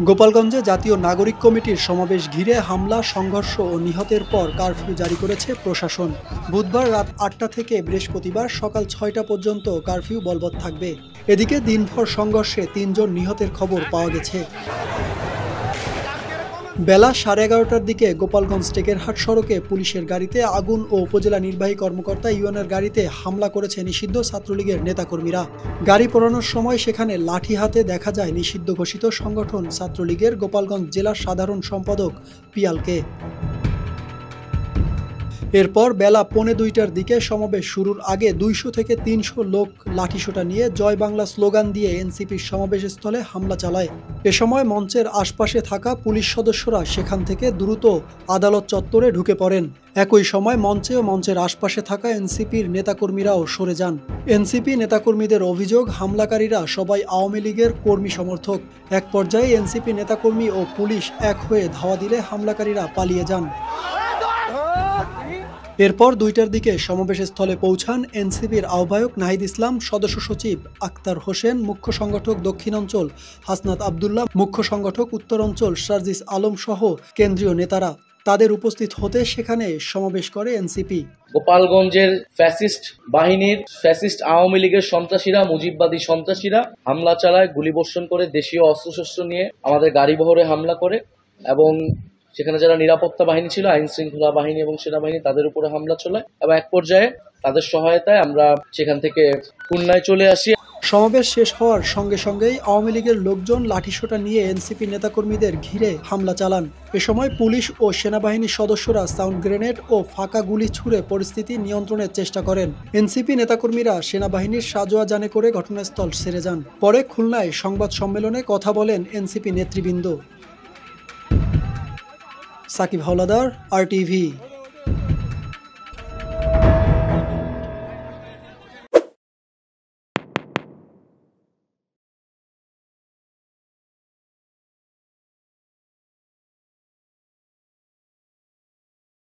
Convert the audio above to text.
গোপালগঞ্জে জাতীয় নাগরিক কমিটির সমাবেশ ঘিরে হামলা, সংঘর্ষ ও নিহতের পর কারফিউ জারি করেছে প্রশাসন। বুধবার রাত ৮টা থেকে বৃহস্পতিবার সকাল ৬টা পর্যন্ত কারফিউ বলবৎ থাকবে। এদিকে দিনভর সংঘর্ষে ৩ জন নিহতের খবর পাওয়া গেছে। বেলা 11:30টার দিকে গোপালগঞ্জ টেকেরহাট সড়কে পুলিশের গাড়িতে আগুন ও উপজেলা নির্বাহী কর্মকর্তা ইউএনের গাড়িতে হামলা করেছে নিষিদ্ধ ছাত্রলীগের নেতাকর্মীরা। গাড়ি পোড়ানোর সময় সেখানে লাঠি হাতে দেখা যায় নিষিদ্ধ ঘোষিত সংগঠন ছাত্রলীগের গোপালগঞ্জ জেলার সাধারণ সম্পাদক পিয়ালকে। এরপর বেলা 1:45টার দিকে সমাবেশ শুরুর আগে 200 থেকে 300 লোক লাঠিসোঁটা নিয়ে জয় বাংলা স্লোগান দিয়ে এনসিপির সমাবেশস্থলে হামলা চালায়। এ সময় মঞ্চের আশপাশে থাকা পুলিশ সদস্যরা সেখান থেকে দ্রুত আদালত চত্বরে ঢুকে পড়েন। একই সময় মঞ্চে ও মঞ্চের আশপাশে থাকা এনসিপির নেতাকর্মীরাও সরে যান। এনসিপি নেতাকর্মীদের অভিযোগ, হামলাকারীরা সবাই আওয়ামী লীগের কর্মী সমর্থক। এক পর্যায়ে এনসিপি নেতাকর্মী ও পুলিশ এক হয়ে ধাওয়া দিলে হামলাকারীরা পালিয়ে যান। এরপর 2টার দিকে সমাবেশস্থলে পৌঁছান এনসিপির আহ্বায়ক নাহিদ ইসলাম, সদস্য সচিব আক্তার হোসেন, মুখ্য সংগঠক দক্ষিণ অঞ্চল হাসনাত আবদুল্লাহ, মুখ্য সংগঠক উত্তর অঞ্চল সার্জিস আলম সহ কেন্দ্রীয় নেতারা। তাদের উপস্থিত হতে সেখানে সমাবেশ করে এনসিপি। গোপালগঞ্জের ফ্যাসিস্ট বাহিনীর ফ্যাসিস্ট আওয়ামী লীগের সন্ত্রাসীরা, মুজিববাদী সন্ত্রাসীরা হামলা চালায়, গুলিবর্ষণ করে, দেশীয় অস্ত্রশস্ত্র নিয়ে আমাদের গাড়িবহরে হামলা করে এবং সেখানে যারা নিরাপত্তা বাহিনী ছিল, আইন শৃঙ্খলা বাহিনী এবং সেনাবাহিনী, তাদের উপরে হামলা চলে এবং এক পর্যায়ে তাদের সহায়তায় আমরা সেখান থেকে খুলনায় চলে আসি। সমাবেশ শেষ হওয়ার সঙ্গে সঙ্গেই আওয়ামী লীগের লোকজন লাঠিসোঁটা নিয়ে এনসিপি নেতাকর্মীদের ঘিরে হামলা চালান। এ সময় পুলিশ ও সেনাবাহিনীর সদস্যরা সাউন্ড গ্রেনেড ও ফাঁকা গুলি ছুড়ে পরিস্থিতি নিয়ন্ত্রণের চেষ্টা করেন। এনসিপি নেতাকর্মীরা সেনাবাহিনীর সাজোয়া যানে করে ঘটনাস্থল ছেড়ে যান। পরে খুলনায় সংবাদ সম্মেলনে কথা বলেন এনসিপি নেতৃবৃন্দ। সাকিব হাওলাদার, RTV।